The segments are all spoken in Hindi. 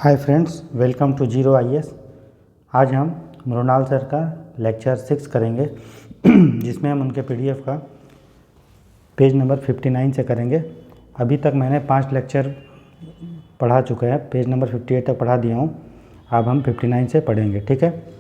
Hi friends, welcome to zero IAS. आज हम मृणाल सर का लेक्चर 6 करेंगे जिसमें हम उनके पीडीएफ का पेज नंबर 59 से करेंगे। अभी तक मैंने 5 लेक्चर पढ़ा चुके हैं, पेज नंबर 58 तक पढ़ा दिया हूँ। अब हम 59 से पढ़ेंगे, ठीक है।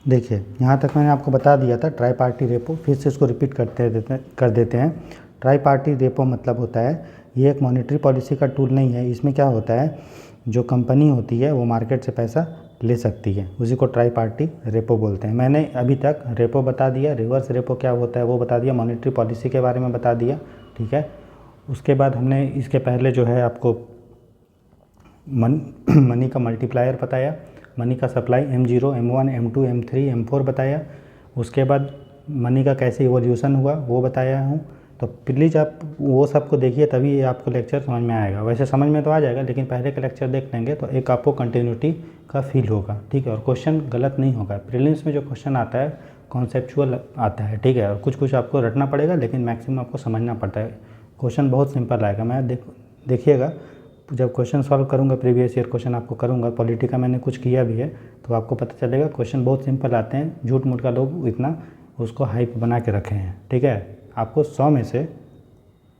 देखिए, यहाँ तक मैंने आपको बता दिया था ट्राई पार्टी रेपो, फिर से इसको रिपीट कर देते हैं। ट्राई पार्टी रेपो मतलब होता है, ये एक मॉनेटरी पॉलिसी का टूल नहीं है। इसमें क्या होता है, जो कंपनी होती है वो मार्केट से पैसा ले सकती है, उसी को ट्राई पार्टी रेपो बोलते हैं। मैंने अभी तक रेपो बता दिया, रिवर्स रेपो क्या होता है वो बता दिया, मॉनेटरी पॉलिसी के बारे में बता दिया, ठीक है। उसके बाद हमने इसके पहले जो है आपको मनी का मल्टीप्लायर बताया, मनी का supply M0, M1, M2, M3, M4 बताया। उसके बाद मनी का कैसे इवोल्यूशन हुआ वो बताया हूँ। तो प्लीज़ आप वो सबको देखिए, तभी आपको लेक्चर समझ में आएगा। वैसे समझ में तो आ जाएगा, लेकिन पहले का लेक्चर देख लेंगे तो एक आपको कंटिन्यूटी का फील होगा, ठीक है। और क्वेश्चन गलत नहीं होगा। प्रीलिम्स में जो क्वेश्चन आता है कॉन्सेप्चुअल आता है, ठीक है। और कुछ आपको रटना पड़ेगा, लेकिन मैक्सिमम आपको समझना पड़ता है। क्वेश्चन बहुत सिंपल आएगा। मैं देखिएगा, जब क्वेश्चन सॉल्व करूंगा, प्रीवियस ईयर क्वेश्चन आपको करूंगा, पॉलिटी का मैंने कुछ किया भी है, तो आपको पता चलेगा क्वेश्चन बहुत सिंपल आते हैं। झूठ मूठ का लोग इतना उसको हाइप बना के रखे हैं, ठीक है। आपको 100 में से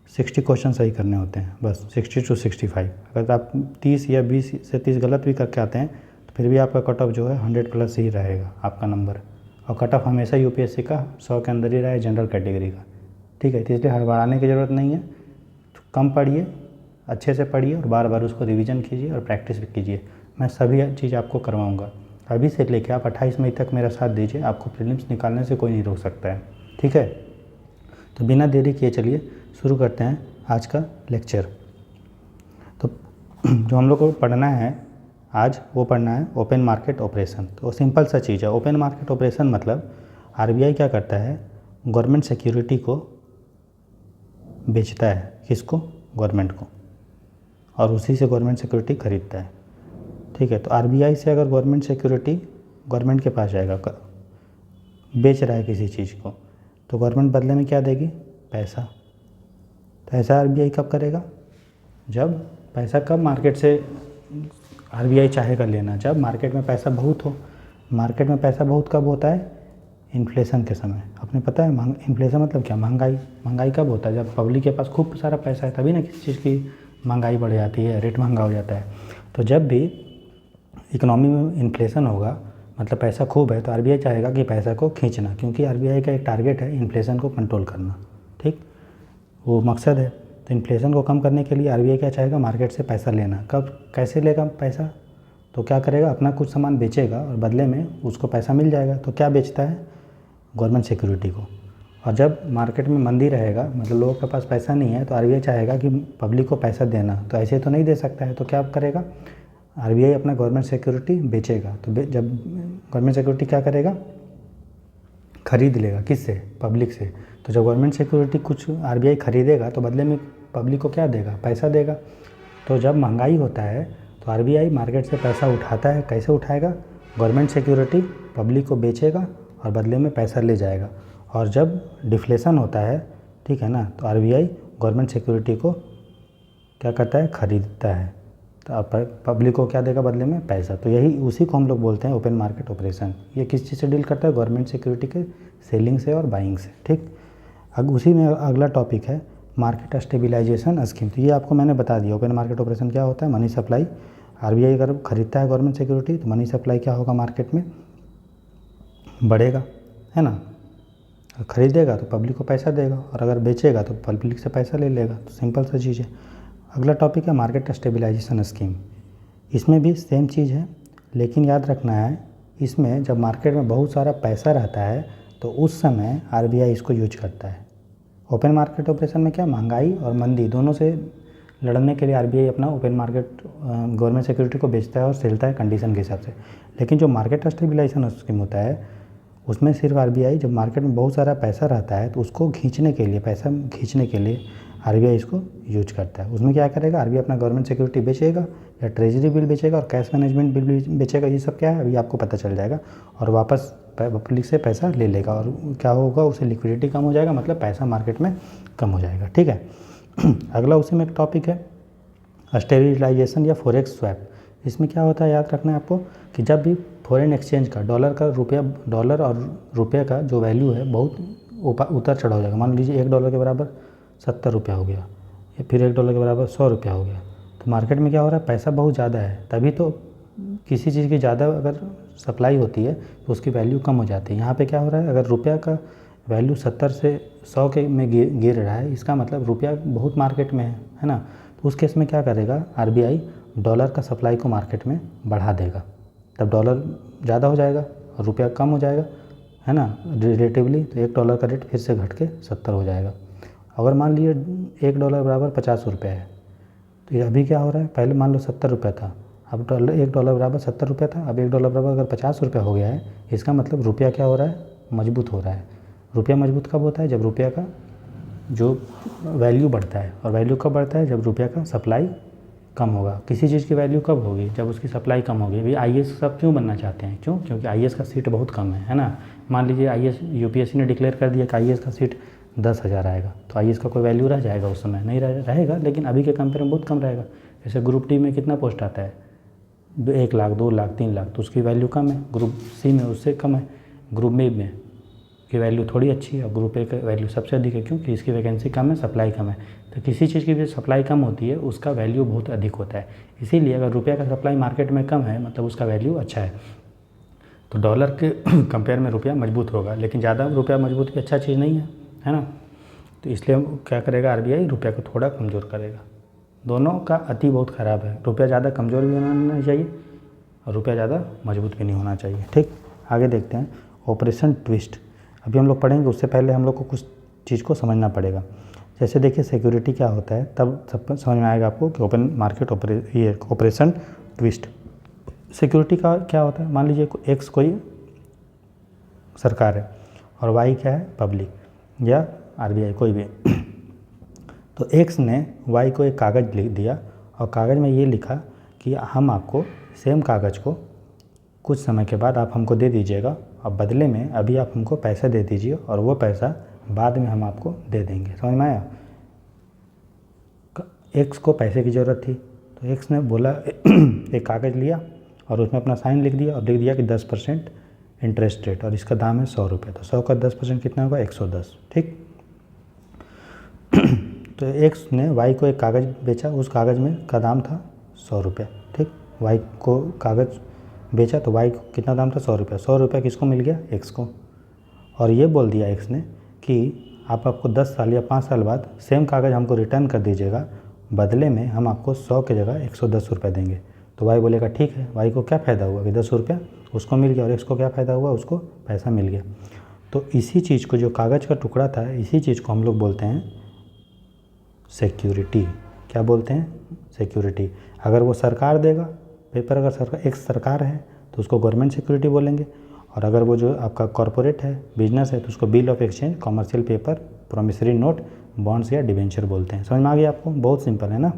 60 क्वेश्चन सही करने होते हैं, बस 60 to 65। अगर आप 30 या 20 से 30 गलत भी करके आते हैं तो फिर भी आपका कट ऑफ जो है 100+ ही रहेगा आपका नंबर। और कट ऑफ हमेशा यूपीएससी का 100 के अंदर ही रहा है, जनरल कैटेगरी का, ठीक है। तो इसलिए हड़बड़ाने की ज़रूरत नहीं है। तो कम पढ़िए, अच्छे से पढ़िए और बार बार उसको रिवीजन कीजिए और प्रैक्टिस भी कीजिए। मैं सभी चीज़ आपको करवाऊंगा। अभी से लेकर आप 28 मई तक मेरा साथ दीजिए, आपको प्रीलिम्स निकालने से कोई नहीं रोक सकता है, ठीक है। तो बिना देरी किए चलिए शुरू करते हैं आज का लेक्चर। तो जो हम लोग को पढ़ना है आज, वो पढ़ना है ओपन मार्केट ऑपरेशन। तो सिंपल सा चीज़ है। ओपन मार्केट ऑपरेशन मतलब आरबीआई क्या करता है, गवर्नमेंट सिक्योरिटी को बेचता है। किसको? गवर्नमेंट को। और उसी से गवर्नमेंट सिक्योरिटी खरीदता है, ठीक है। तो आरबीआई से अगर गवर्नमेंट सिक्योरिटी गवर्नमेंट के पास जाएगा, बेच रहा है किसी चीज़ को, तो गवर्नमेंट बदले में क्या देगी? पैसा। तो ऐसा आरबीआई कब करेगा? जब पैसा, कब मार्केट से आरबीआई चाहेगा लेना? जब मार्केट में पैसा बहुत हो। मार्केट में पैसा बहुत कब होता है? इन्फ्लेशन के समय। आपने पता है इन्फ्लेशन मतलब क्या? महंगाई। महंगाई कब होता है? जब पब्लिक के पास खूब सारा पैसा है, तभी ना किसी चीज़ की महंगाई बढ़ जाती है, रेट महंगा हो जाता है। तो जब भी इकोनॉमी में इन्फ्लेशन होगा, मतलब पैसा खूब है, तो आरबीआई चाहेगा कि पैसा को खींचना, क्योंकि आरबीआई का एक टारगेट है इन्फ्लेशन को कंट्रोल करना, ठीक, वो मकसद है। तो इन्फ्लेशन को कम करने के लिए आरबीआई क्या चाहेगा? मार्केट से पैसा लेना। कब, कैसे लेगा पैसा? तो क्या करेगा? अपना कुछ सामान बेचेगा और बदले में उसको पैसा मिल जाएगा। तो क्या बेचता है? गवर्नमेंट सिक्योरिटी को। और जब मार्केट में मंदी रहेगा, मतलब लोगों के पास पैसा नहीं है, तो आरबीआई चाहेगा कि पब्लिक को पैसा देना। तो ऐसे तो नहीं दे सकता है, तो क्या करेगा? आरबीआई अपना गवर्नमेंट सिक्योरिटी बेचेगा। तो जब गवर्नमेंट सिक्योरिटी क्या करेगा? खरीद लेगा। किससे? पब्लिक से। तो जब गवर्नमेंट सिक्योरिटी कुछ आरबीआई खरीदेगा, तो बदले में पब्लिक को क्या देगा? पैसा देगा। तो जब महंगाई होता है तो आरबीआई मार्केट से पैसा उठाता है। कैसे उठाएगा? गवर्नमेंट सिक्योरिटी पब्लिक को बेचेगा और बदले में पैसा ले जाएगा। और जब डिफ्लेशन होता है, ठीक है ना, तो आरबीआई गवर्नमेंट सिक्योरिटी को क्या करता है? खरीदता है। तो पब्लिक को क्या देगा बदले में? पैसा। तो यही, उसी को हम लोग बोलते हैं ओपन मार्केट ऑपरेशन। ये किस चीज़ से डील करता है? गवर्नमेंट सिक्योरिटी के सेलिंग से और बाइंग से, ठीक। अब उसी में अगला टॉपिक है मार्केट स्टेबिलाइजेशन स्कीम। तो ये आपको मैंने बता दिया ओपन मार्केट ऑपरेशन क्या होता है। मनी सप्लाई, आरबीआई अगर खरीदता है गवर्नमेंट सिक्योरिटी, तो मनी सप्लाई क्या होगा? मार्केट में बढ़ेगा, है ना। खरीदेगा तो पब्लिक को पैसा देगा, और अगर बेचेगा तो पब्लिक से पैसा ले लेगा। तो सिंपल सा चीज़ है। अगला टॉपिक है मार्केट स्टेबिलाइजेशन स्कीम। इसमें भी सेम चीज़ है, लेकिन याद रखना है, इसमें जब मार्केट में बहुत सारा पैसा रहता है तो उस समय आरबीआई इसको यूज करता है। ओपन मार्केट ऑपरेशन में क्या? महंगाई और मंदी दोनों से लड़ने के लिए आरबीआई अपना ओपन मार्केट गवर्नमेंट सिक्योरिटी को बेचता है और सेलता है कंडीशन के हिसाब से। लेकिन जो मार्केट स्टेबिलाइजेशन स्कीम होता है, उसमें सिर्फ आरबीआई, जब मार्केट में बहुत सारा पैसा रहता है तो उसको खींचने के लिए, पैसा खींचने के लिए आरबीआई इसको यूज करता है। उसमें क्या करेगा? आरबीआई अपना गवर्नमेंट सिक्योरिटी बेचेगा या ट्रेजरी बिल बेचेगा और कैश मैनेजमेंट बिल बेचेगा। ये सब क्या है अभी आपको पता चल जाएगा। और वापस पब्लिक से पैसा ले लेगा और क्या होगा, उसे लिक्विडिटी कम हो जाएगा, मतलब पैसा मार्केट में कम हो जाएगा। ठीक है। अगला उसी में एक टॉपिक है स्टेरिलाइजेशन या फॉरेक्स स्वैप। इसमें क्या होता है, याद रखना है आपको कि जब भी फॉरेन एक्सचेंज का डॉलर और रुपये का जो वैल्यू है बहुत उतर चढ़ा हो जाएगा। मान लीजिए $1 के बराबर 70 रुपया हो गया, या फिर $1 के बराबर 100 रुपया हो गया, तो मार्केट में क्या हो रहा है, पैसा बहुत ज़्यादा है, तभी तो किसी चीज़ की ज़्यादा अगर सप्लाई होती है तो उसकी वैल्यू कम हो जाती है। यहाँ पे क्या हो रहा है, अगर रुपया का वैल्यू 70 से 100 के में गिर रहा है, इसका मतलब रुपया बहुत मार्केट में है ना। तो उस केस में क्या करेगा, आरबीआई डॉलर का सप्लाई को मार्केट में बढ़ा देगा, तब डॉलर ज़्यादा हो जाएगा और रुपया कम हो जाएगा, है ना, रिलेटिवली। तो $1 का रेट फिर से घट के 70 हो जाएगा। अगर मान लीजिए $1 बराबर 50 रुपये है, तो ये अभी क्या हो रहा है, पहले मान लो 70 रुपये था, अब $1 बराबर 70 रुपये था, अब $1 बराबर अगर 50 रुपये हो गया है, इसका मतलब रुपया क्या हो रहा है, मजबूत हो रहा है। रुपया मजबूत कब होता है, जब रुपया का जो वैल्यू बढ़ता है, और वैल्यू कब बढ़ता है, जब रुपया का सप्लाई कम होगा। किसी चीज़ की वैल्यू कब होगी, जब उसकी सप्लाई कम होगी। अभी आईएएस सब क्यों बनना चाहते हैं, क्यों, क्योंकि आईएएस का सीट बहुत कम है ना। मान लीजिए आईएएस यूपीएससी ने डिक्लेयर कर दिया कि आईएएस का सीट 10,000 आएगा, तो आईएएस का कोई वैल्यू रह जाएगा, उस समय नहीं रहेगा, लेकिन अभी के कंपेयर में बहुत कम रहेगा। जैसे ग्रुप डी में कितना पोस्ट आता है, 1 लाख, 2 लाख, 3 लाख, तो उसकी वैल्यू कम है। ग्रुप सी में उससे कम है, ग्रुप में की वैल्यू थोड़ी अच्छी है, और ग्रुप ए की वैल्यू सबसे अधिक है, क्योंकि इसकी वैकेंसी कम है, सप्लाई कम है। तो किसी चीज़ की भी सप्लाई कम होती है, उसका वैल्यू बहुत अधिक होता है। इसीलिए अगर रुपया का सप्लाई मार्केट में कम है, मतलब उसका वैल्यू अच्छा है, तो डॉलर के कंपेयर में रुपया मजबूत होगा। लेकिन ज़्यादा रुपया मजबूत भी अच्छा चीज़ नहीं है ना। तो इसलिए क्या करेगा आरबीआई, रुपया को थोड़ा कमज़ोर करेगा। दोनों का अति बहुत ख़राब है, रुपया ज़्यादा कमज़ोर भी होना नहीं चाहिए और रुपया ज़्यादा मजबूत भी नहीं होना चाहिए। ठीक, आगे देखते हैं ऑपरेशन ट्विस्ट। अभी हम लोग पढ़ेंगे, उससे पहले हम लोग को कुछ चीज़ को समझना पड़ेगा। जैसे देखिए सिक्योरिटी क्या होता है, तब सब समझ में आएगा आपको कि open market operation twist. Security का क्या होता है, मान लीजिए एक्स कोई सरकार है और वाई क्या है, पब्लिक या आरबीआई कोई भी। तो एक्स ने वाई को एक कागज़ लिख दिया और कागज़ में ये लिखा कि हम आपको सेम कागज़ को कुछ समय के बाद आप हमको दे दीजिएगा, और बदले में अभी आप हमको पैसा दे दीजिए और वो पैसा बाद में हम आपको दे देंगे। समझ में आया। एक्स को पैसे की ज़रूरत थी, तो एक्स ने बोला एक कागज़ लिया और उसमें अपना साइन लिख दिया और लिख दिया कि 10% इंटरेस्ट रेट, और इसका दाम है 100 रुपये। तो 100 का 10% कितना होगा, 110। ठीक। तो एक्स ने वाई को एक कागज़ बेचा, उस कागज़ में का दाम था 100 रुपये। ठीक, वाई को कागज़ बेचा तो वाई को कितना दाम था, 100 रुपये। 100 रुपये किसको मिल गया, एक्स को। और ये बोल दिया एक्स ने कि आपको 10 साल या 5 साल बाद सेम कागज़ हमको रिटर्न कर दीजिएगा, बदले में हम आपको 100 की जगह 110 रुपये देंगे। तो वाई बोलेगा ठीक है। वाई को क्या फ़ायदा हुआ कि 10 रुपया उसको मिल गया, और एक्स को क्या फ़ायदा हुआ, उसको पैसा मिल गया। तो इसी चीज़ को, जो कागज़ का टुकड़ा था, इसी चीज़ को हम लोग बोलते हैं सिक्योरिटी। क्या बोलते हैं, सिक्योरिटी। अगर वो सरकार देगा पेपर, अगर एक सरकार है तो उसको गवर्नमेंट सिक्योरिटी बोलेंगे, और अगर वो जो आपका कॉरपोरेट है, बिजनेस है, तो उसको bill of exchange, commercial paper, promissory note, bonds या डिबेंचर बोलते हैं। समझ में आ गया आपको, बहुत सिंपल है ना।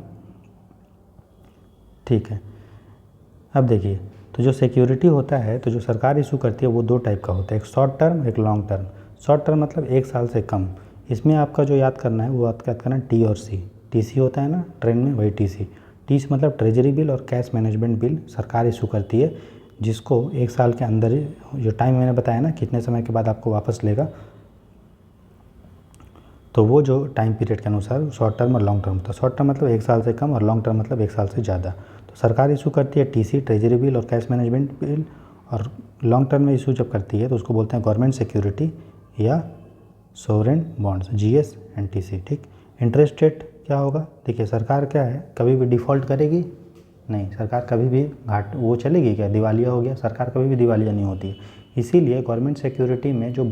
ठीक है, अब देखिए, तो जो सिक्योरिटी होता है, तो जो सरकार इशू करती है वो 2 टाइप का होता है, एक शॉर्ट टर्म, एक लॉन्ग टर्म। शॉर्ट टर्म मतलब 1 साल से कम। इसमें आपका जो याद करना है वो याद करना टी और सी। टीसी होता है ना ट्रेन में, वही टीसी। टीसी मतलब ट्रेजरी बिल और कैश मैनेजमेंट बिल सरकार इशू करती है, जिसको 1 साल के अंदर, जो टाइम मैंने बताया ना कितने समय के बाद आपको वापस लेगा, तो वो जो टाइम पीरियड के अनुसार शॉर्ट टर्म और लॉन्ग टर्म होता है। शॉर्ट टर्म मतलब 1 साल से कम और लॉन्ग टर्म मतलब 1 साल से ज़्यादा। तो सरकार इशू करती है टीसी, ट्रेजरी बिल और कैश मैनेजमेंट बिल, और लॉन्ग टर्म में इशू जब करती है तो उसको बोलते हैं गवर्नमेंट सिक्योरिटी या sovereign bonds, GS and TC. ठीक। इंटरेस्ट रेट क्या होगा, देखिए सरकार क्या है, कभी भी डिफ़ॉल्ट करेगी नहीं, सरकार कभी भी घाट वो चलेगी क्या, दिवालिया हो गया, सरकार कभी भी दिवालिया नहीं होती है। इसीलिए गवर्नमेंट सिक्योरिटी में जो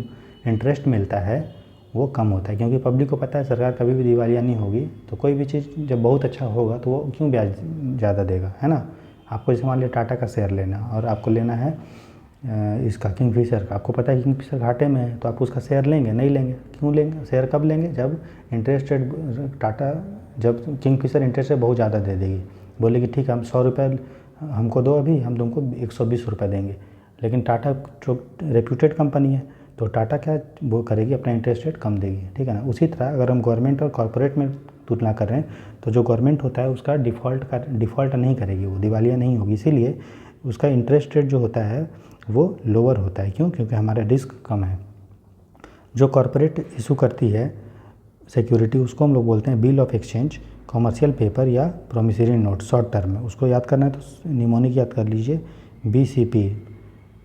इंटरेस्ट मिलता है वो कम होता है, क्योंकि पब्लिक को पता है सरकार कभी भी दिवालिया नहीं होगी, तो कोई भी चीज़ जब बहुत अच्छा होगा तो वो क्यों ब्याज ज़्यादा देगा, है ना। आपको जैसे मान लिया टाटा का शेयर लेना, और आपको लेना है इसका किंगफिशर का, आपको पता है किंगफिशर घाटे में है, तो आप उसका शेयर लेंगे, नहीं लेंगे। क्यों लेंगे, शेयर कब लेंगे, जब इंटरेस्ट रेट जब किंगफिशर इंटरेस्ट रेट बहुत ज़्यादा दे देगी, बोलेगी ठीक है हम 100 रुपये हमको दो, अभी हम तुमको 120 रुपये देंगे। लेकिन टाटा जो रेप्यूटेड कंपनी है तो टाटा क्या वो करेगी, अपना इंटरेस्ट रेट कम देगी, ठीक है ना। उसी तरह अगर हम गवर्नमेंट और कॉरपोरेट में तुलना कर रहे हैं तो जो गवर्नमेंट होता है उसका डिफ़ॉल्ट नहीं करेगी, वो दिवालिया नहीं होगी, इसीलिए उसका इंटरेस्ट रेट जो होता है वो लोअर होता है। क्यों? क्योंकि हमारा रिस्क कम है। जो कॉरपोरेट इशू करती है सिक्योरिटी उसको हम लोग बोलते हैं bill of exchange, commercial paper या प्रोमिसरी नोट शॉर्ट टर्म में। उसको याद करना है तो निमोनिक याद कर लीजिए, BCP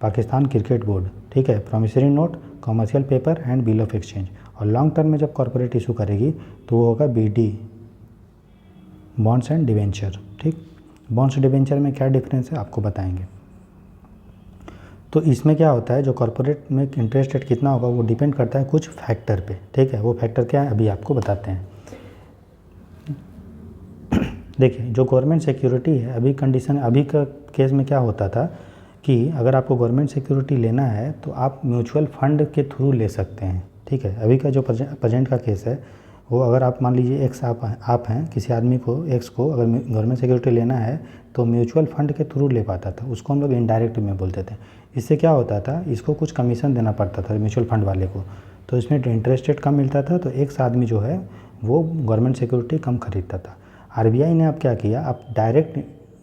पाकिस्तान क्रिकेट बोर्ड, ठीक है। Promissory note, commercial paper and bill of exchange. और लॉन्ग टर्म में जब कॉरपोरेट इशू करेगी तो वो होगा BD, बॉन्ड्स एंड डिवेंचर, ठीक। बॉन्ड्स डिवेंचर में क्या डिफरेंस है आपको बताएंगे। तो इसमें क्या होता है, जो कॉरपोरेट में इंटरेस्ट रेट कितना होगा वो डिपेंड करता है कुछ फैक्टर पे, ठीक है। वो फैक्टर क्या है अभी आपको बताते हैं। देखिए जो गवर्नमेंट सिक्योरिटी है, अभी का केस में क्या होता था कि अगर आपको गवर्नमेंट सिक्योरिटी लेना है तो आप म्यूचुअल फंड के थ्रू ले सकते हैं, ठीक है। अभी का जो प्रेजेंट का केस है वो, अगर आप मान लीजिए एक्स आप हैं, किसी आदमी को एक्स को अगर गवर्नमेंट सिक्योरिटी लेना है तो म्यूचुअल फंड के थ्रू ले पाता था, उसको हम लोग इनडायरेक्ट में बोलते थे। इससे क्या होता था, इसको कुछ कमीशन देना पड़ता था म्यूचुअल फंड वाले को, तो इसमें इंटरेस्ट रेट कम मिलता था, तो एक्स आदमी जो है वो गवर्नमेंट सिक्योरिटी कम खरीदता था। RBI ने अब क्या किया, आप डायरेक्ट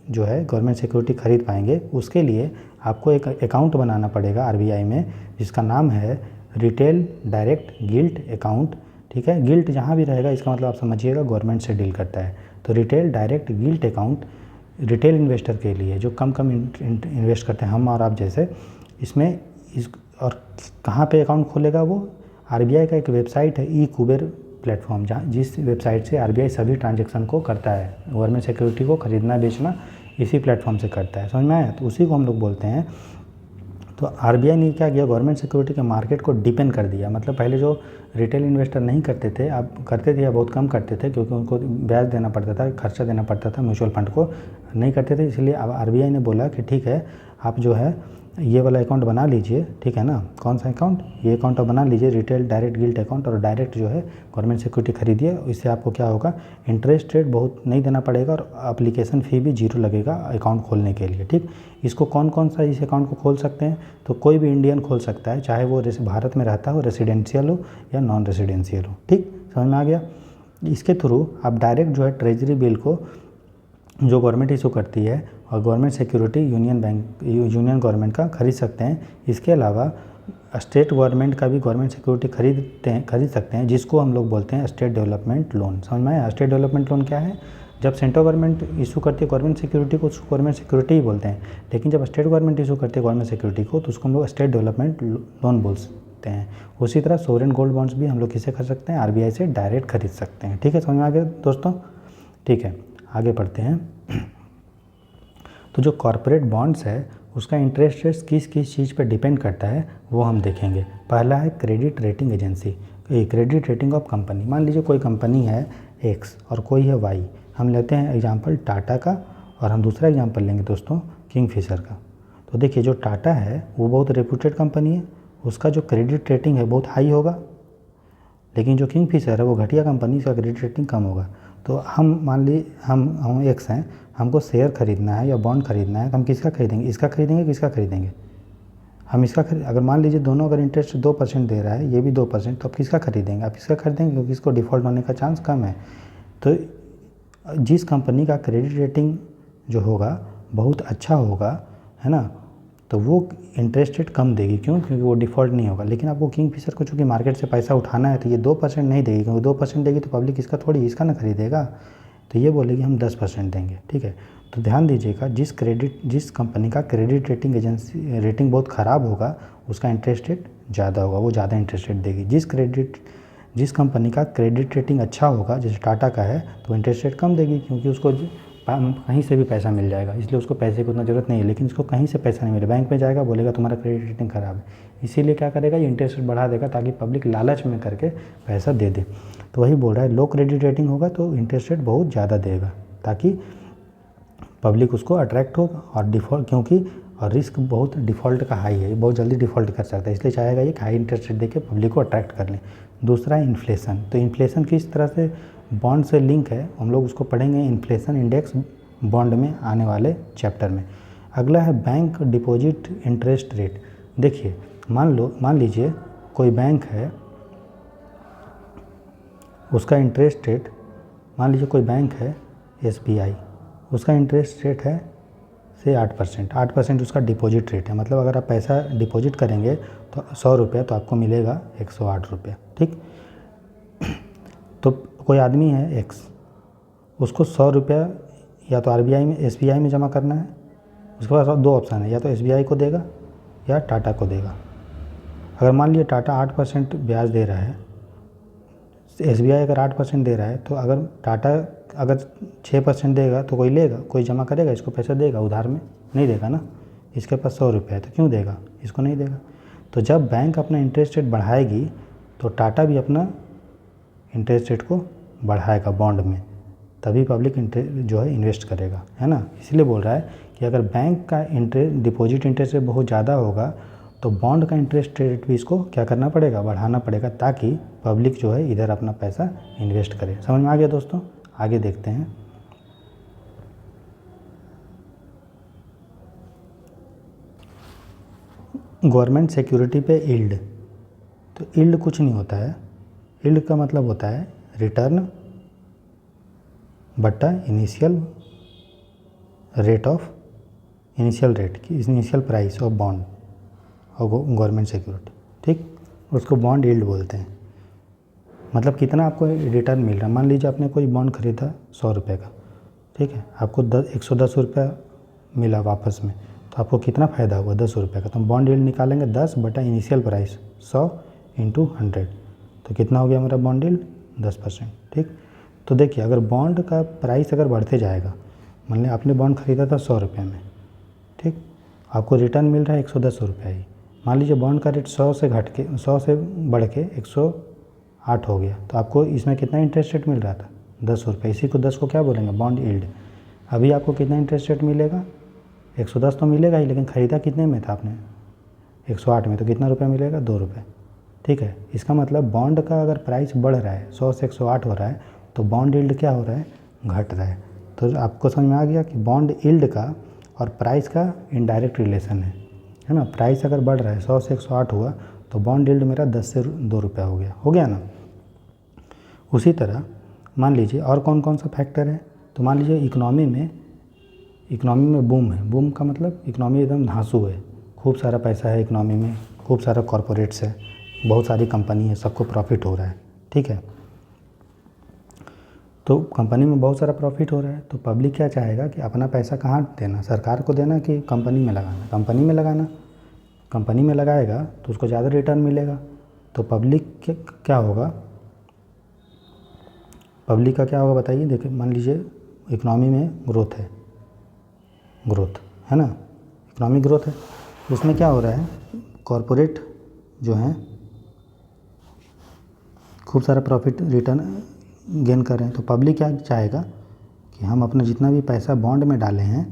जो है गवर्नमेंट सिक्योरिटी खरीद पाएंगे, उसके लिए आपको एक अकाउंट बनाना पड़ेगा RBI में, जिसका नाम है रिटेल डायरेक्ट गिल्ट अकाउंट, ठीक है। गिल्ट जहाँ भी रहेगा इसका मतलब आप समझिएगा गवर्नमेंट से डील करता है। तो retail direct gilt account retail investor के लिए जो कम इन्वेस्ट करते हैं, हम और आप जैसे, इसमें और कहाँ पे अकाउंट खोलेगा वो, RBI का एक वेबसाइट है ई-कुबेर प्लेटफॉर्म, जहाँ जिस वेबसाइट से RBI सभी ट्रांजैक्शन को करता है, गवर्नमेंट सिक्योरिटी को खरीदना बेचना इसी प्लेटफॉर्म से करता है, समझ में आया। तो उसी को हम लोग बोलते हैं। तो RBI ने क्या किया, गवर्नमेंट सिक्योरिटी के मार्केट को डिपेंड कर दिया। मतलब पहले जो रिटेल इन्वेस्टर नहीं करते थे, अब करते थे या बहुत कम करते थे, क्योंकि उनको ब्याज देना पड़ता था, खर्चा देना पड़ता था, म्यूचुअल फंड को नहीं करते थे। इसलिए अब RBI ने बोला कि ठीक है आप जो है ये वाला अकाउंट बना लीजिए, ठीक है ना। कौन सा अकाउंट, ये अकाउंट आप बना लीजिए, रिटेल डायरेक्ट गिल्ट अकाउंट, और डायरेक्ट जो है गवर्नमेंट सिक्योरिटी खरीदिए। इससे आपको क्या होगा, इंटरेस्ट रेट बहुत नहीं देना पड़ेगा और एप्लीकेशन फ़ी भी 0 लगेगा अकाउंट खोलने के लिए, ठीक। इसको कौन कौन सा इस अकाउंट को खोल सकते हैं, तो कोई भी इंडियन खोल सकता है, चाहे वो भारत में रहता हो, रेसिडेंशियल हो या नॉन रेसिडेंशियल हो, ठीक, समझ में आ गया। इसके थ्रू आप डायरेक्ट जो है ट्रेजरी बिल को जो गवर्नमेंट इशू करती है और गवर्नमेंट सिक्योरिटी यूनियन गवर्नमेंट का खरीद सकते हैं। इसके अलावा स्टेट गवर्नमेंट का भी गवर्नमेंट सिक्योरिटी खरीद सकते हैं, जिसको हम लोग बोलते हैं स्टेट डेवलपमेंट लोन। समझ में आया। स्टेट डेवलपमेंट लोन क्या है, जब सेंट्रल गवर्नमेंट इशू करती है गवर्नमेंट सिक्योरिटी को, उसको गवर्नमेंट सिक्योरिटी ही बोलते हैं, लेकिन जब स्टेट गवर्नमेंट इशू करती है गवर्नमेंट सिक्योरिटी को तो उसको हम लोग स्टेट डेवलपमेंट लोन बोलते हैं। उसी तरह सोवरेन गोल्ड बॉन्ड्स भी हम लोग किसे खरीद सकते हैं, RBI से डायरेक्ट खरीद सकते हैं, ठीक है। समझ में आ गया दोस्तों, ठीक है। आगे बढ़ते हैं। तो जो कॉरपोरेट बॉन्ड्स है उसका इंटरेस्ट रेट किस किस चीज़ पर डिपेंड करता है वो हम देखेंगे। पहला है credit rating agency, credit rating of company. मान लीजिए कोई कंपनी है X और कोई है Y, हम लेते हैं एग्जांपल टाटा का और हम दूसरा एग्जांपल लेंगे दोस्तों किंगफिशर का। तो देखिए जो टाटा है वो बहुत रेप्यूटेड कंपनी है, उसका जो क्रेडिट रेटिंग है बहुत हाई होगा, लेकिन जो किंगफिशर है वो घटिया कंपनी, उसका क्रेडिट रेटिंग कम होगा। तो हम मान ली हम X हैं, हमको शेयर खरीदना है या बॉन्ड खरीदना है, तो हम किसका खरीदेंगे, इसका खरीदेंगे, किसका खरीदेंगे, हम इसका अगर मान लीजिए दोनों अगर इंटरेस्ट 2% दे रहा है, ये भी 2%, तो आप किसका खरीदेंगे, आप इसका खरीदेंगे क्योंकि इसको डिफ़ॉल्ट होने का चांस कम है। तो जिस कंपनी का क्रेडिट रेटिंग जो होगा बहुत अच्छा होगा, है ना, तो वो इंटरेस्ट रेट कम देगी। क्यों? क्योंकि वो डिफ़ॉल्ट नहीं होगा। लेकिन आपको किंगफिशर को चूँकि मार्केट से पैसा उठाना है तो ये 2% नहीं देगी, क्योंकि 2% देगी तो पब्लिक इसका थोड़ी इसका ना खरीदेगा, तो ये बोलेगी हम 10% देंगे, ठीक है। तो ध्यान दीजिएगा, जिस कंपनी का क्रेडिट रेटिंग बहुत ख़राब होगा उसका इंटरेस्ट रेट ज़्यादा होगा, वो ज़्यादा इंटरेस्ट रेट देगी। जिस कंपनी का क्रेडिट रेटिंग अच्छा होगा, जैसे टाटा का है, तो इंटरेस्ट रेट कम देगी, क्योंकि उसको कहीं से भी पैसा मिल जाएगा, इसलिए उसको पैसे की उतना ज़रूरत नहीं है। लेकिन इसको कहीं से पैसा नहीं मिले, बैंक में जाएगा, बोलेगा तुम्हारा क्रेडिट रेटिंग ख़राब है, इसीलिए क्या करेगा, ये इंटरेस्ट रेट बढ़ा देगा ताकि पब्लिक लालच में करके पैसा दे दे। तो वही बोल रहा है, लो क्रेडिट रेटिंग होगा तो इंटरेस्ट रेट बहुत ज़्यादा देगा ताकि पब्लिक उसको अट्रैक्ट हो, और डिफ़ॉल्ट क्योंकि और रिस्क बहुत डिफ़ॉल्ट का हाई है, बहुत जल्दी डिफ़ॉल्ट कर सकता है, इसलिए चाहेगा ये हाई इंटरेस्ट रेट देके पब्लिक को अट्रैक्ट कर लें। दूसरा है इन्फ्लेशन। तो इन्फ्लेशन किस तरह से बॉन्ड से लिंक है, हम लोग उसको पढ़ेंगे इन्फ्लेशन इंडेक्स बॉन्ड में आने वाले चैप्टर में। अगला है बैंक डिपॉजिट इंटरेस्ट रेट। देखिए मान लीजिए कोई बैंक है, उसका इंटरेस्ट रेट, मान लीजिए कोई बैंक है SBI, उसका इंटरेस्ट रेट है से 8%। 8% उसका डिपॉजिट रेट है, मतलब अगर आप पैसा डिपॉजिट करेंगे तो 100 रुपये तो आपको मिलेगा 108 रुपये। ठीक, तो कोई आदमी है X, उसको 100 रुपया या तो RBI में SBI में जमा करना है। उसके पास दो ऑप्शन है, या तो SBI को देगा या टाटा को देगा। अगर मान लीजिए टाटा 8% ब्याज दे रहा है, SBI अगर 8% दे रहा है, तो अगर टाटा अगर 6% देगा तो कोई लेगा, कोई जमा करेगा, इसको पैसा देगा उधार में? नहीं देगा ना। इसके पास 100 रुपये है तो क्यों देगा, इसको नहीं देगा। तो जब बैंक अपना इंटरेस्ट रेट बढ़ाएगी तो टाटा भी अपना इंटरेस्ट रेट को बढ़ाएगा बॉन्ड में, तभी पब्लिक जो है इन्वेस्ट करेगा, है ना। इसलिए बोल रहा है कि अगर बैंक का डिपॉजिट इंटरेस्ट रेट बहुत ज़्यादा होगा तो बॉन्ड का इंटरेस्ट रेट भी इसको क्या करना पड़ेगा, बढ़ाना पड़ेगा, ताकि पब्लिक जो है इधर अपना पैसा इन्वेस्ट करे। समझ में आ गया दोस्तों? आगे देखते हैं। गवर्नमेंट सिक्योरिटी पे यील्ड। तो यील्ड कुछ नहीं होता है, यील्ड का मतलब होता है रिटर्न बट्टा initial rate of initial rate की इनिशियल प्राइस ऑफ बॉन्ड और गवर्नमेंट सिक्योरिटी। ठीक, उसको बॉन्ड यील्ड बोलते हैं। मतलब कितना आपको रिटर्न मिल रहा है। मान लीजिए आपने कोई बॉन्ड खरीदा 100 रुपये का, ठीक है, आपको 110 रुपये मिला वापस में, तो आपको कितना फ़ायदा हुआ, 10 रुपये का। तो हम बॉन्ड यील्ड निकालेंगे 10 बटा इनिशियल प्राइस 100 इंटू 100, तो कितना हो गया हमारा बॉन्ड यील्ड, 10%। ठीक, तो देखिए अगर बॉन्ड का प्राइस अगर बढ़ते जाएगा, मान लीजिए आपने बॉन्ड खरीदा था 100 रुपये में, ठीक, आपको रिटर्न मिल रहा है 110 रुपये ही। मान लीजिए बॉन्ड का रेट 100 से बढ़ के 108 हो गया, तो आपको इसमें कितना इंटरेस्ट रेट मिल रहा था, 10 रुपये। इसी को 10 को क्या बोलेंगे, बॉन्ड यील्ड। अभी आपको कितना इंटरेस्ट रेट मिलेगा, 110 तो मिलेगा ही, लेकिन ख़रीदा कितने में था आपने, 108 में, तो कितना रुपये मिलेगा, 2 रुपये। ठीक है, इसका मतलब बॉन्ड का अगर प्राइस बढ़ रहा है, 100 से 108 हो रहा है, तो बॉन्ड यील्ड क्या हो रहा है, घट रहा है। तो आपको समझ में आ गया कि बॉन्ड यील्ड का और प्राइस का इनडायरेक्ट रिलेशन है ना। प्राइस अगर बढ़ रहा है, 100 से 108 हुआ, तो बॉन्ड यील्ड मेरा 10 से 2 रुपये हो गया ना। उसी तरह मान लीजिए और कौन कौन सा फैक्टर है, तो मान लीजिए इकोनॉमी में बूम है। बूम का मतलब इकोनॉमी एकदम धांसू है, खूब सारा पैसा है इकोनॉमी में, खूब सारा कॉरपोरेट्स है, बहुत सारी कंपनी है, सबको प्रॉफिट हो रहा है। ठीक है, तो कंपनी में बहुत सारा प्रॉफिट हो रहा है, तो पब्लिक क्या चाहेगा कि अपना पैसा कहाँ देना, सरकार को देना कि कंपनी में लगाना। कंपनी में लगाना, कंपनी में लगाएगा तो उसको ज़्यादा रिटर्न मिलेगा। तो पब्लिक क्या होगा, पब्लिक का क्या होगा बताइए। देखिए मान लीजिए इकोनॉमी में ग्रोथ है ना, इकोनॉमिक ग्रोथ है, उसमें क्या हो रहा है, कॉरपोरेट जो हैं खूब सारा प्रॉफिट रिटर्न गेन कर रहे हैं। तो पब्लिक क्या चाहेगा कि हम अपना जितना भी पैसा बॉन्ड में डाले हैं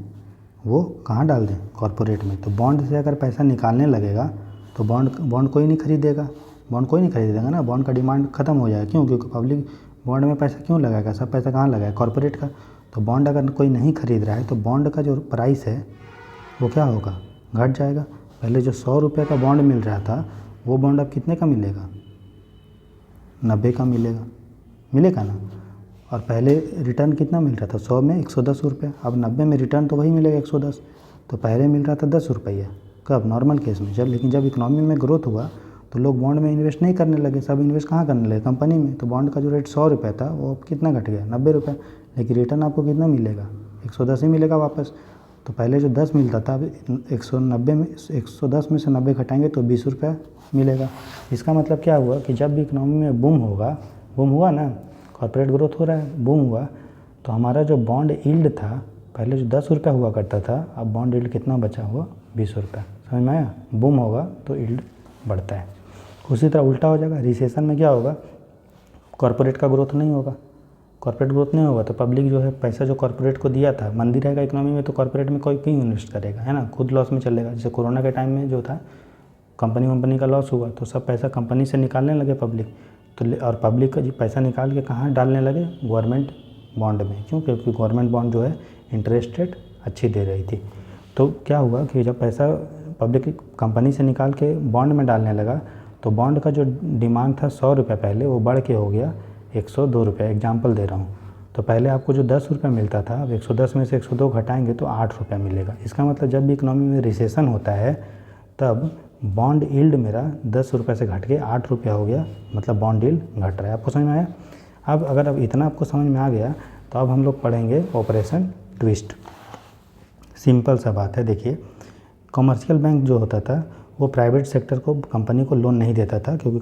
वो कहाँ डाल दें, कॉरपोरेट में। तो बॉन्ड से अगर पैसा निकालने लगेगा तो बॉन्ड कोई नहीं खरीदेगा ना, बॉन्ड का डिमांड ख़त्म हो जाएगा। क्यों, क्योंकि पब्लिक बॉन्ड में पैसा क्यों लगाएगा, सब पैसा कहाँ लगाएगा, कॉरपोरेट का। तो बॉन्ड अगर कोई नहीं खरीद रहा है तो बॉन्ड का जो प्राइस है वो क्या होगा, घट जाएगा। पहले जो 100 रुपये का बॉन्ड मिल रहा था, वो बॉन्ड अब कितने का मिलेगा, 90 का मिलेगा ना। और पहले रिटर्न कितना मिल रहा था, 100 में 110 रुपये, अब 90 में रिटर्न तो वही मिलेगा 110। तो पहले मिल रहा था 10 रुपये, कब, नॉर्मल केस में। लेकिन जब इकोनॉमी में ग्रोथ हुआ तो लोग बॉन्ड में इन्वेस्ट नहीं करने लगे, सब इन्वेस्ट कहाँ करने लगे, कंपनी में। तो बॉन्ड का जो रेट 100 रुपये था वो अब कितना घट गया, 90 रुपये। लेकिन रिटर्न आपको कितना मिलेगा, 110 ही मिलेगा वापस। तो पहले जो 10 मिलता था, अब 110 में से 90 घटाएंगे तो 20 रुपये मिलेगा। इसका मतलब क्या हुआ कि जब भी इकोनॉमी में बूम हुआ ना, कॉर्पोरेट ग्रोथ हो रहा है, बूम हुआ, तो हमारा जो बॉन्ड यील्ड था, पहले जो 10 रुपये हुआ करता था, अब बॉन्ड यील्ड कितना बचा हुआ, 20 रुपये। समझ में आया, बूम होगा तो यील्ड बढ़ता है। उसी तरह उल्टा हो जाएगा, रिसेशन में क्या होगा, कॉर्पोरेट का ग्रोथ नहीं होगा। कॉर्पोरेट ग्रोथ नहीं होगा तो पब्लिक जो है पैसा जो कॉर्पोरेट को दिया था, मंदी रहेगा इकोनॉमी में, तो कॉर्पोरेट में कोई क्यों इन्वेस्ट करेगा, है ना, खुद लॉस में चलेगा। जैसे कोरोना के टाइम में जो था, कंपनी का लॉस हुआ तो सब पैसा कंपनी से निकालने लगे पब्लिक। तो और पब्लिक का पैसा निकाल के कहाँ डालने लगे, गवर्नमेंट बॉन्ड में। क्यों, क्योंकि गवर्नमेंट बॉन्ड जो है इंटरेस्ट रेट अच्छी दे रही थी। तो क्या हुआ कि जब पैसा पब्लिक कंपनी से निकाल के बॉन्ड में डालने लगा तो बॉन्ड का जो डिमांड था 100 रुपये पहले, वो बढ़ के हो गया 102 रुपये। एग्जाम्पल दे रहा हूँ। तो पहले आपको जो 10 रुपये मिलता था, अब 110 में से 102 घटाएंगे तो 8 रुपये मिलेगा। इसका मतलब जब भी इकोनॉमी में रिसेशन होता है तब बॉन्ड यील्ड मेरा 10 रुपये से घट के 8 रुपये हो गया, मतलब बॉन्ड यील्ड घट रहा है। आपको समझ में आया? अब इतना आपको समझ में आ गया तो अब हम लोग पढ़ेंगे ऑपरेशन ट्विस्ट। सिंपल सा बात है। देखिए, कमर्शियल बैंक जो होता था वो प्राइवेट सेक्टर को, कंपनी को लोन नहीं देता था, क्योंकि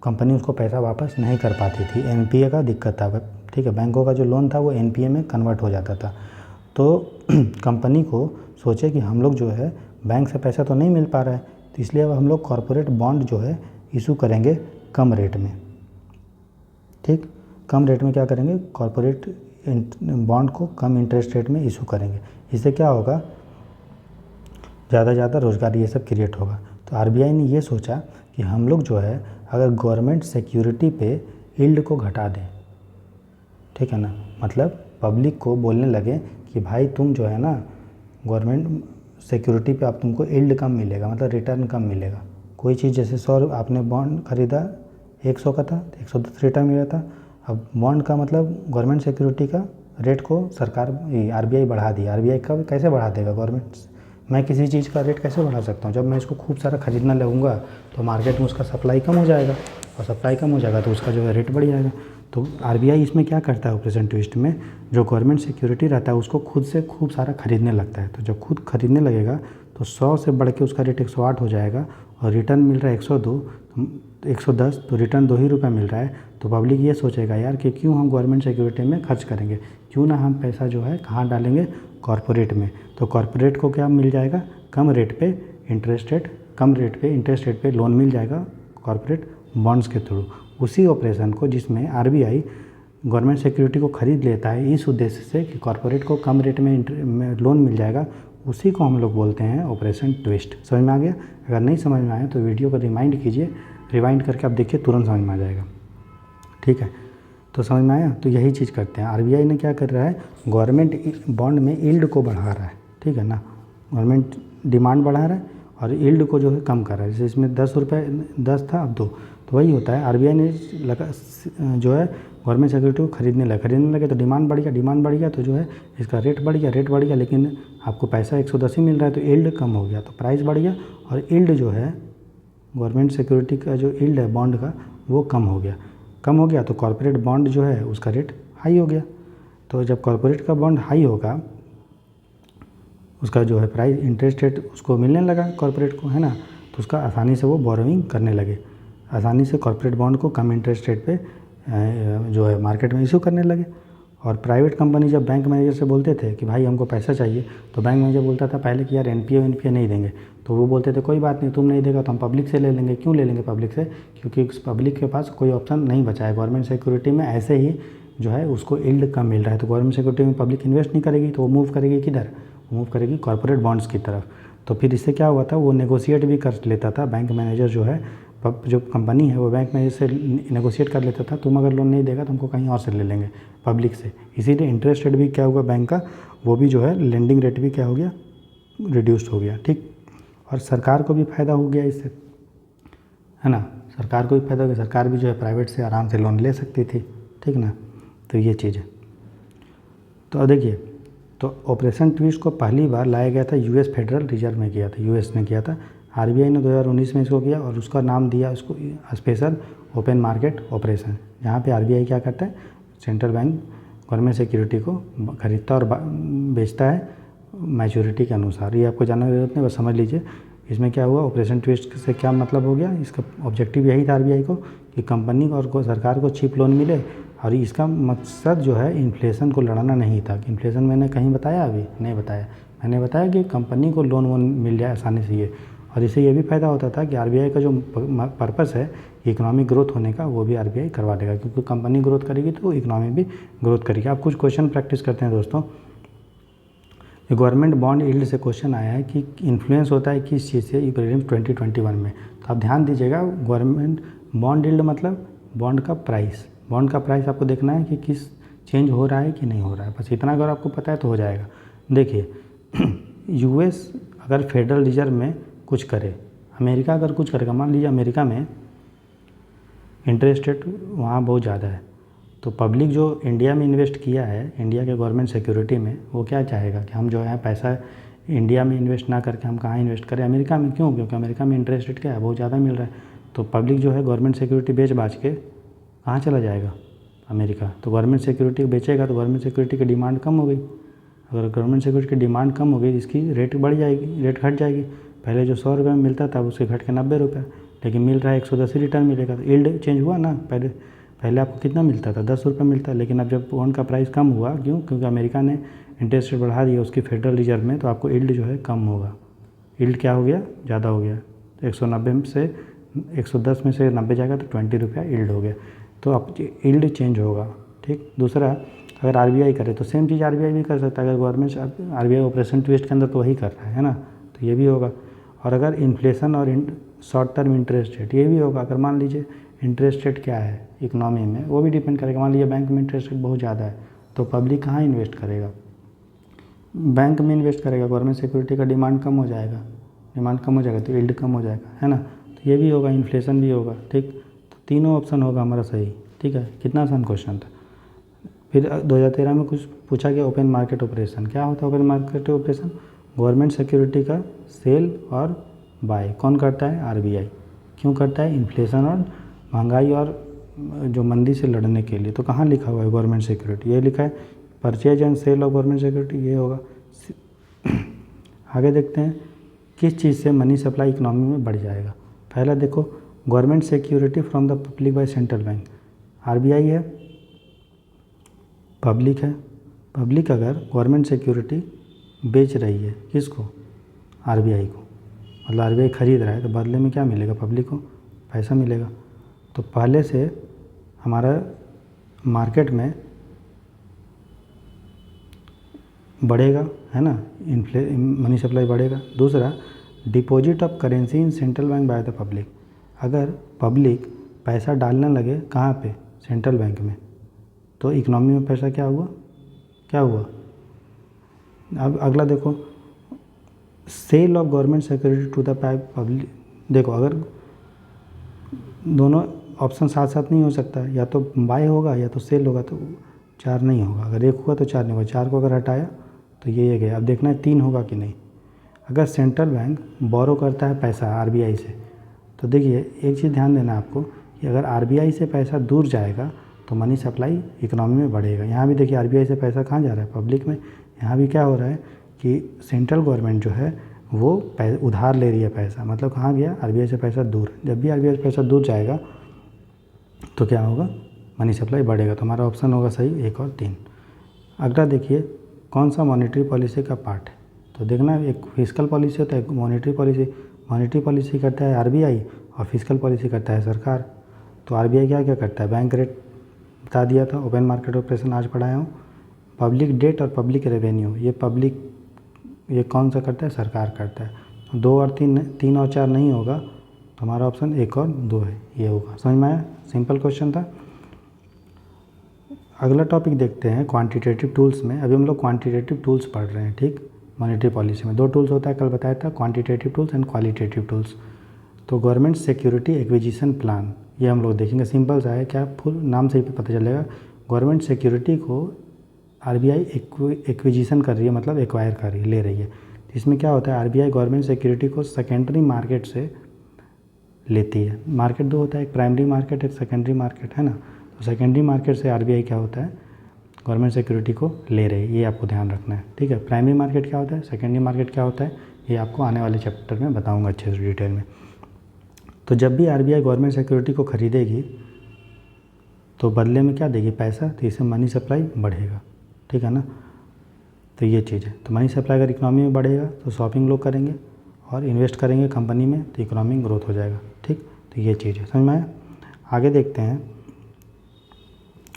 कंपनी उसको पैसा वापस नहीं कर पाती थी। एनपीए का दिक्कत था। ठीक है, बैंकों का जो लोन था वो एनपीए में कन्वर्ट हो जाता था। तो कंपनी को सोचे कि हम लोग जो है बैंक से पैसा तो नहीं मिल पा रहा है, तो इसलिए अब हम लोग कॉरपोरेट बॉन्ड जो है इशू करेंगे कम रेट में। ठीक, कम रेट में क्या करेंगे? कॉरपोरेट बॉन्ड को कम इंटरेस्ट रेट में इशू करेंगे। इससे क्या होगा? ज़्यादा से ज़्यादा रोज़गार ये सब क्रिएट होगा। तो आरबीआई ने ये सोचा कि हम लोग जो है अगर गवर्नमेंट सिक्योरिटी पे यील्ड को घटा दें, ठीक है ना, मतलब पब्लिक को बोलने लगे कि भाई तुम जो है ना गवर्नमेंट सिक्योरिटी पे आप तुमको यील्ड कम मिलेगा, मतलब रिटर्न कम मिलेगा। कोई चीज़ जैसे 100 आपने बॉन्ड खरीदा 100 का था तो 110 रिटर्न मिला था। अब बॉन्ड का मतलब गवर्नमेंट सिक्योरिटी का रेट को सरकार आरबीआई बढ़ा दी। आरबीआई का कैसे बढ़ा देगा गवर्नमेंट? मैं किसी चीज़ का रेट कैसे बढ़ा सकता हूँ? जब मैं इसको खूब सारा खरीदना लगूंगा तो मार्केट में उसका सप्लाई कम हो जाएगा, और सप्लाई कम हो जाएगा तो उसका जो है रेट बढ़ जाएगा। तो आरबीआई इसमें क्या करता है ऑपरेशन ट्विस्ट में, जो गवर्नमेंट सिक्योरिटी रहता है उसको खुद से खूब सारा खरीदने लगता है। तो जब खुद खरीदने लगेगा तो 100 से बढ़ के उसका रेट 108 हो जाएगा, और रिटर्न मिल रहा है 102, 110, तो रिटर्न 2 ही रुपये मिल रहा है। तो पब्लिक ये सोचेगा यार कि क्यों हम गवर्नमेंट सिक्योरिटी में खर्च करेंगे, क्यों ना हम पैसा जो है कहाँ डालेंगे? कॉरपोरेट में। तो कॉरपोरेट को क्या मिल जाएगा? कम रेट पे इंटरेस्ट रेट पे लोन मिल जाएगा कॉरपोरेट बॉन्ड्स के थ्रू। उसी ऑपरेशन को जिसमें आरबीआई गवर्नमेंट सिक्योरिटी को खरीद लेता है इस उद्देश्य से कि कॉरपोरेट को कम रेट में लोन मिल जाएगा, उसी को हम लोग बोलते हैं ऑपरेशन ट्विस्ट। समझ में आ गया? अगर नहीं समझ में आया तो वीडियो को रिमाइंड कीजिए, रिवाइंड करके आप देखिए तुरंत समझ में आ जाएगा। ठीक है, तो समझ में आया? तो यही चीज़ करते हैं। आरबीआई ने क्या कर रहा है? गवर्नमेंट बॉन्ड में यील्ड को बढ़ा रहा है, ठीक है ना, गवर्नमेंट डिमांड बढ़ा रहा है और यील्ड को जो है कम कर रहा है। जैसे इसमें 10 रुपये 10 था, अब 2, तो वही होता है। आरबीआई ने जो है गवर्नमेंट सिक्योरिटी को खरीदने लगे तो डिमांड बढ़ गया तो जो है इसका रेट बढ़ गया, लेकिन आपको पैसा 110 ही मिल रहा है तो यील्ड कम हो गया, तो प्राइस बढ़ गया, और यील्ड जो है गवर्नमेंट सिक्योरिटी का जो यील्ड है बॉन्ड का वो कम हो गया तो कॉरपोरेट बॉन्ड जो है उसका रेट हाई हो गया। तो जब कॉरपोरेट का बॉन्ड हाई होगा, उसका जो है प्राइस इंटरेस्ट रेट उसको मिलने लगा कॉरपोरेट को, है ना, तो उसका आसानी से वो बोरोइंग करने लगे, आसानी से कॉरपोरेट बॉन्ड को कम इंटरेस्ट रेट पे जो है मार्केट में इशू करने लगे। और प्राइवेट कंपनी जब बैंक मैनेजर से बोलते थे कि भाई हमको पैसा चाहिए, तो बैंक मैनेजर बोलता था पहले कि यार एनपीए नहीं देंगे, तो वो बोलते थे कोई बात नहीं, तुम नहीं देगा तो हम पब्लिक से ले लेंगे। क्यों ले लेंगे पब्लिक से? क्योंकि पब्लिक के पास कोई ऑप्शन नहीं बचा है। गवर्नमेंट सिक्योरिटी में ऐसे ही जो है उसको यील्ड कम मिल रहा है, तो गवर्नमेंट सिक्योरिटी में पब्लिक इन्वेस्ट नहीं करेगी, तो वो मूव करेगी किधर? मूव करेगी कॉरपोरेट बॉन्ड्स की तरफ। तो फिर इससे क्या हुआ था, वो नेगोशिएट भी कर लेता था बैंक मैनेजर जो है, जो कंपनी है वो बैंक मैनेजर से नेगोशिएट कर लेता था, तुम अगर लोन नहीं देगा तो हमको कहीं और से ले लेंगे पब्लिक से। इसीलिए इंटरेस्ट रेट भी क्या हुआ बैंक का, वो भी जो है लेंडिंग रेट भी क्या हो गया? रिड्यूस्ड हो गया। ठीक, और सरकार को भी फ़ायदा हो गया इससे, है ना, सरकार को भी फ़ायदा हो गया, सरकार भी जो है प्राइवेट से आराम से लोन ले सकती थी, ठीक ना। तो ये चीज़ है। तो अब देखिए, तो ऑपरेशन ट्विस्ट को पहली बार लाया गया था यूएस फेडरल रिजर्व में किया था, यूएस ने किया था। आरबीआई ने 2019 में इसको किया और उसका नाम दिया उसको स्पेशल ओपन मार्केट ऑपरेशन, जहाँ पे आरबीआई क्या करता है? सेंट्रल बैंक गवर्नमेंट सिक्योरिटी को खरीदता और बेचता है मैच्योरिटी के अनुसार। ये आपको जानने की जरूरत नहीं, बस समझ लीजिए। इसमें क्या हुआ, ऑपरेशन ट्विस्ट से क्या मतलब हो गया? इसका ऑब्जेक्टिव यही था आरबीआई को कि कंपनी और सरकार को चीप लोन मिले, और इसका मकसद जो है इन्फ्लेशन को लड़ाना नहीं था। कि इन्फ्लेशन मैंने कहीं बताया? अभी नहीं बताया। मैंने बताया कि कंपनी को लोन वोन मिल जाए आसानी से ये, और इससे ये भी फ़ायदा होता था कि आरबीआई का जो पर्पस है इकोनॉमिक ग्रोथ होने का, वो भी आरबीआई करवा देगा, क्योंकि कंपनी ग्रोथ करेगी तो इकोनॉमी भी ग्रोथ करेगी। आप कुछ क्वेश्चन प्रैक्टिस करते हैं दोस्तों। गवर्नमेंट बॉन्ड यील्ड से क्वेश्चन आया है कि इन्फ्लुएंस होता है किस चीज़ से प्रीलिम्स 2021 में। तो आप ध्यान दीजिएगा, गवर्नमेंट बॉन्ड यील्ड मतलब बॉन्ड का प्राइस, बॉन्ड का प्राइस आपको देखना है कि किस चेंज हो रहा है कि नहीं हो रहा है, बस इतना अगर आपको पता है तो हो जाएगा। देखिए यूएस अगर फेडरल रिजर्व में कुछ करे, अमेरिका अगर कुछ करेगा, मान लीजिए अमेरिका में इंटरेस्ट रेट वहाँ बहुत ज़्यादा है, तो पब्लिक जो इंडिया में इन्वेस्ट किया है, इंडिया के गवर्नमेंट सिक्योरिटी में, वो क्या चाहेगा कि हम जो है पैसा इंडिया में इन्वेस्ट ना करके हम कहाँ इन्वेस्ट करें, अमेरिका में। क्यों? क्योंकि अमेरिका में इंटरेस्ट रेट क्या है, बहुत ज़्यादा मिल रहा है। तो पब्लिक जो है गवर्नमेंट सिक्योरिटी बेच बाच के कहाँ चला जाएगा, अमेरिका। तो गवर्नमेंट सिक्योरिटी बेचेगा तो गवर्नमेंट सिक्योरिटी की डिमांड कम हो गई। अगर गवर्नमेंट सिक्योरिटी की डिमांड कम हो गई, इसकी रेट बढ़ जाएगी, रेट घट जाएगी। पहले जो 100 रुपये में मिलता था उसके घट के 90 रुपये, लेकिन मिल रहा है 110 ही रिटर्न मिलेगा। तो यील्ड चेंज हुआ ना। पहले आपको कितना मिलता था, 10 रुपये मिलता, लेकिन अब जब बॉन्ड का प्राइस कम हुआ, क्यों? क्योंकि अमेरिका ने इंटरेस्ट रेट बढ़ा दिया उसकी फेडरल रिजर्व में, तो आपको यील्ड जो है कम होगा। यील्ड क्या हो गया, ज़्यादा हो गया। 190 से 110 में से 90 जाएगा तो 20 रुपया यील्ड हो गया। तो अब यील्ड चेंज होगा, ठीक। दूसरा, अगर आरबीआई करे तो सेम चीज़ आरबीआई भी कर सकता है। अगर गवर्नमेंट आरबीआई ऑपरेशन ट्विस्ट के अंदर तो वही कर रहा है ना, तो ये भी होगा। और अगर इन्फ्लेशन और शॉर्ट टर्म इंटरेस्ट रेट, ये भी होगा। अगर मान लीजिए इंटरेस्ट रेट क्या है इकोनॉमी में, वो भी डिपेंड करेगा। मान लीजिए बैंक में इंटरेस्ट रेट बहुत ज़्यादा है, तो पब्लिक कहाँ इन्वेस्ट करेगा, बैंक में इन्वेस्ट करेगा। गवर्नमेंट सिक्योरिटी का डिमांड कम हो जाएगा, तो यील्ड कम हो जाएगा, है ना। तो ये भी होगा, इन्फ्लेशन भी होगा, ठीक। तो तीनों ऑप्शन होगा हमारा सही, ठीक है। कितना आसान क्वेश्चन था। फिर 2013 में कुछ पूछा गया, ओपन मार्केट ऑपरेशन क्या होता है। Open market operation government security का सेल और बाय कौन करता है, आरबीआई। क्यों करता है, इन्फ्लेशन और महंगाई और जो मंदी से लड़ने के लिए। तो कहाँ लिखा हुआ है गवर्नमेंट सिक्योरिटी, ये लिखा है purchase and sale of government security, ये होगा। आगे देखते हैं किस चीज़ से मनी सप्लाई इकोनॉमी में बढ़ जाएगा। पहला देखो, government security from the public by central bank. RBI है, पब्लिक है। पब्लिक अगर गवर्नमेंट सिक्योरिटी बेच रही है, किसको, आरबीआई को, मतलब आरबीआई खरीद रहा है, तो बदले में क्या मिलेगा, पब्लिक को पैसा मिलेगा। तो पहले से हमारा मार्केट में बढ़ेगा, है ना, मनी सप्लाई बढ़ेगा। दूसरा, deposit of currency in central bank by the public. अगर पब्लिक पैसा डालने लगे कहाँ पे, सेंट्रल बैंक में, तो इकोनॉमी में पैसा क्या हुआ। अब अगला देखो, sale of government security to the public. देखो, अगर दोनों ऑप्शन साथ साथ नहीं हो सकता, या तो बाय होगा या तो सेल होगा, तो 4 नहीं होगा। अगर एक होगा तो 4 नहीं होगा। 4 को अगर हटाया तो ये गया। अब देखना है 3 होगा कि नहीं। अगर सेंट्रल बैंक बोरो करता है पैसा आरबीआई से, तो देखिए एक चीज़ ध्यान देना आपको कि अगर आरबीआई से पैसा दूर जाएगा तो मनी सप्लाई इकोनॉमी में बढ़ेगा। यहाँ भी देखिए आरबीआई से पैसा कहाँ जा रहा है, पब्लिक में। यहाँ भी क्या हो रहा है कि सेंट्रल गवर्नमेंट जो है वो उधार ले रही है पैसा, मतलब कहाँ गया, आरबीआई से पैसा दूर। जब भी आरबीआई से पैसा दूर जाएगा तो क्या होगा, मनी सप्लाई बढ़ेगा। तो हमारा ऑप्शन होगा सही 1 और 3। अगला देखिए, कौन सा मॉनेटरी पॉलिसी का पार्ट है। तो देखना, एक फिस्कल पॉलिसी होता है, एक मॉनेटरी पॉलिसी। मॉनेटरी पॉलिसी करता है आरबीआई और फिस्कल पॉलिसी करता है सरकार। तो आरबीआई क्या क्या करता है, बैंक रेट बता दिया था, ओपन मार्केट ऑपरेशन आज पढ़ाया हूँ। पब्लिक डेट और पब्लिक रेवेन्यू, ये कौन सा करता है, सरकार करता है। 2 और 3 और 4 नहीं होगा, तो हमारा ऑप्शन 1 और 2 है, ये होगा। समझ में आया, सिंपल क्वेश्चन था। अगला टॉपिक देखते हैं क्वांटिटेटिव टूल्स में। अभी हम लोग क्वांटिटेटिव टूल्स पढ़ रहे हैं, ठीक। मॉनेटरी पॉलिसी में 2 टूल्स होता है, कल बताया था, quantitative tools and qualitative tools. तो गवर्नमेंट सिक्योरिटी एक्विजिशन प्लान, ये हम लोग देखेंगे। सिंपल सा है, क्या फुल नाम से ही पता चलेगा। गवर्नमेंट सिक्योरिटी को आरबीआई एक्विजिशन कर रही है, मतलब एक्वायर कर रही है, ले रही है। इसमें क्या होता है, आरबीआई गवर्नमेंट सिक्योरिटी को सेकेंडरी मार्केट से लेती है। मार्केट 2 होता है, एक प्राइमरी मार्केट, एक सेकेंडरी मार्केट, है ना। तो सेकेंडरी मार्केट से आरबीआई क्या होता है, गवर्नमेंट सिक्योरिटी को ले रही है, ये आपको ध्यान रखना है, ठीक है। प्राइमरी मार्केट क्या होता है, सेकेंडरी मार्केट क्या होता है, ये आपको आने वाले चैप्टर में बताऊँगा अच्छे से डिटेल में। तो जब भी आरबीआई गवर्नमेंट सिक्योरिटी को खरीदेगी तो बदले में क्या देगी, पैसा। तो इससे मनी सप्लाई बढ़ेगा, ठीक है ना। तो ये चीज़ है। तो मनी सप्लाई अगर इकोनॉमी में बढ़ेगा तो शॉपिंग लोग करेंगे और इन्वेस्ट करेंगे कंपनी में, तो इकोनॉमिक ग्रोथ हो जाएगा, ठीक। तो ये चीज़ है, समझ में आया। आगे देखते हैं।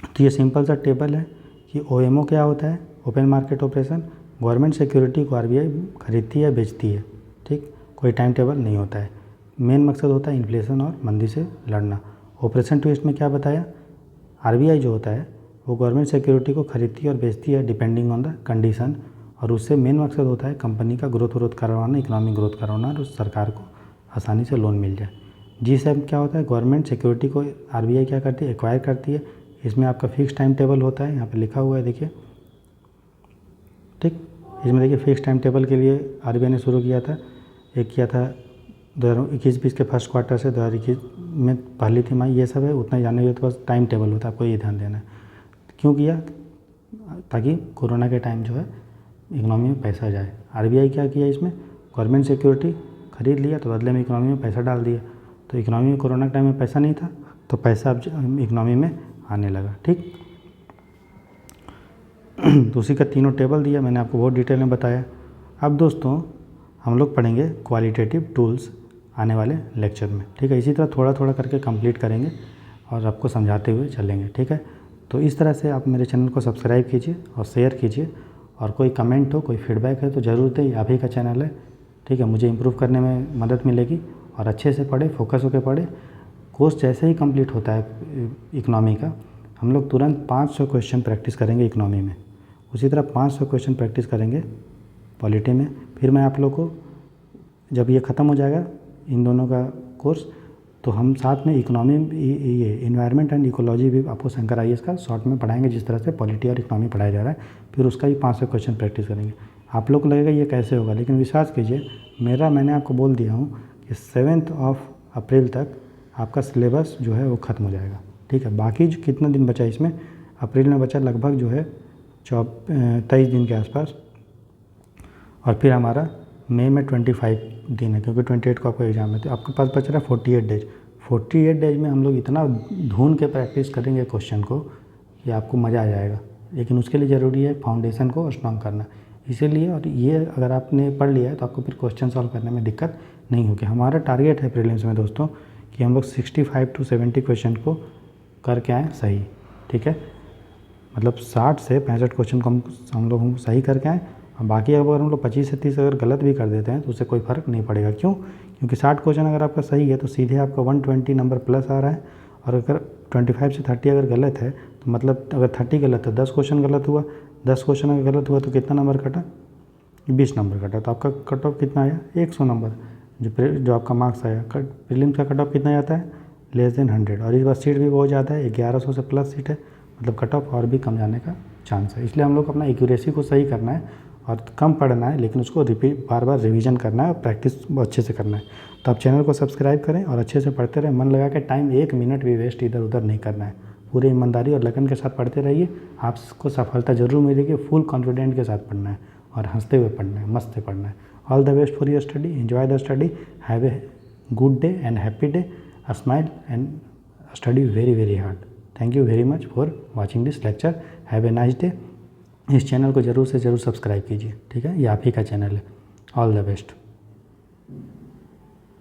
तो ये सिंपल सा टेबल है कि ओएमओ क्या होता है, open market operation. Government security को आरबीआई खरीदती है, बेचती है, ठीक। कोई टाइम टेबल नहीं होता है। मेन मकसद होता है इन्फ्लेशन और मंदी से लड़ना। ऑपरेशन ट्विस्ट में क्या बताया, आरबीआई जो होता है वो गवर्नमेंट सिक्योरिटी को खरीदती है और बेचती है डिपेंडिंग ऑन द कंडीशन, और उससे मेन मकसद होता है कंपनी का ग्रोथ करवाना, इकोनॉमिक ग्रोथ करवाना और उस सरकार को आसानी से लोन मिल जाए। G7 क्या होता है, गवर्नमेंट सिक्योरिटी को RBI क्या करती है, एक्वायर करती है। इसमें आपका फिक्स टाइम टेबल होता है, यहाँ पे लिखा हुआ है देखिए, ठीक। इसमें देखिए फिक्स टाइम टेबल के लिए RBI ने शुरू किया था, एक किया था 2021-20 के फर्स्ट क्वार्टर से 2021 में पहली तिमाही, ये सब है। उतना जानने के तो बस टाइम टेबल होता है, आपको ये ध्यान देना है। क्यों किया, ताकि कोरोना के टाइम जो है इकोनॉमी में पैसा जाए। RBI क्या किया, इसमें गवर्नमेंट सिक्योरिटी खरीद लिया तो बदले में इकोनॉमी में पैसा डाल दिया। तो इकोनॉमी में कोरोना के टाइम में पैसा नहीं था, तो पैसा अब इकोनॉमी में आने लगा, ठीक। तो उसी का तीनों टेबल दिया, मैंने आपको बहुत डिटेल में बताया। अब दोस्तों हम लोग पढ़ेंगे क्वालिटेटिव टूल्स आने वाले लेक्चर में, ठीक है। इसी तरह थोड़ा थोड़ा करके कंप्लीट करेंगे और आपको समझाते हुए चलेंगे, ठीक है। तो इस तरह से आप मेरे चैनल को सब्सक्राइब कीजिए और शेयर कीजिए, और कोई कमेंट हो, कोई फीडबैक है तो ज़रूर दें, आप ही का चैनल है, ठीक है। मुझे इम्प्रूव करने में मदद मिलेगी। और अच्छे से पढ़े, फोकस होकर पढ़े। कोर्स जैसे ही कंप्लीट होता है इकोनॉमी का, हम लोग तुरंत 500 क्वेश्चन प्रैक्टिस करेंगे इकोनॉमी में, उसी तरह 500 क्वेश्चन प्रैक्टिस करेंगे पॉलिटी में। फिर मैं आप लोग को, जब ये ख़त्म हो जाएगा इन दोनों का कोर्स, तो हम साथ में इकोनॉमी, ये इन्वायरमेंट एंड इकोलॉजी भी आपको शंकर IAS का शॉर्ट में पढ़ाएंगे, जिस तरह से पॉलिटी और इकोनॉमी पढ़ाया जा रहा है। फिर उसका ही 500 क्वेश्चन प्रैक्टिस करेंगे। आप लोग को लगेगा ये कैसे होगा, लेकिन विश्वास कीजिए, मैंने आपको बोल दिया हूँ कि 7 अप्रैल तक आपका सिलेबस जो है वो ख़त्म हो जाएगा, ठीक है। बाकी जो कितना दिन बचा इसमें, अप्रैल में बचा लगभग जो है 23 दिन के आसपास, और फिर हमारा मई में 25 दिन है, क्योंकि 28 को आपका एग्ज़ाम है। तो आपके पास बच रहा है 48 डेज। 48 डेज में हम लोग इतना धून के प्रैक्टिस करेंगे क्वेश्चन को कि आपको मज़ा आ जाएगा। लेकिन उसके लिए ज़रूरी है फाउंडेशन को स्ट्रॉन्ग करना, इसीलिए। और ये अगर आपने पढ़ लिया है तो आपको फिर क्वेश्चन सॉल्व करने में दिक्कत नहीं होगी। हमारा टारगेट है प्रीलिम्स में दोस्तों कि हम लोग 65 to 70 क्वेश्चन को करके आएँ सही, ठीक है। मतलब 60 से 65 क्वेश्चन को हम लोग सही करके आएँ, और बाकी अगर हम लोग 25 से 30 अगर गलत भी कर देते हैं तो उससे कोई फ़र्क नहीं पड़ेगा। क्यों? क्योंकि 60 क्वेश्चन अगर आपका सही है तो सीधे आपका 120 नंबर प्लस आ रहा है, और अगर 25 से 30 अगर गलत है तो मतलब अगर 30 गलत है, 10 क्वेश्चन गलत हुआ, 10 क्वेश्चन अगर गलत हुआ तो कितना नंबर कटा, 20 नंबर कटा। तो आपका कट ऑफ कितना आया, 100 नंबर, जो आपका मार्क्स आया। प्रीलिम्स का कट ऑफ कितना जाता है, लेस देन 100। और इस बार सीट भी बहुत ज़्यादा है, 1100 से प्लस सीट है, मतलब कट ऑफ और भी कम जाने का चांस है। इसलिए हम लोग अपना एक्यूरेसी को सही करना है और कम पढ़ना है, लेकिन उसको बार बार रिवीजन करना है और प्रैक्टिस अच्छे से करना है। तो आप चैनल को सब्सक्राइब करें और अच्छे से पढ़ते रहें, मन लगा के टाइम 1 मिनट भी वेस्ट इधर उधर नहीं करना है। पूरे ईमानदारी और लगन के साथ पढ़ते रहिए, आपको सफलता जरूर मिलेगी। फुल कॉन्फिडेंट के साथ पढ़ना है और हंसते हुए पढ़ना है, मस्त से पढ़ना है। All the best for your study, enjoy the study, have a good day and happy day, a smile and study very very hard. Thank you very much for watching this lecture, have a nice day. इस चैनल को ज़रूर से ज़रूर सब्सक्राइब कीजिए, ठीक है। ये आप ही का चैनल है। All the best.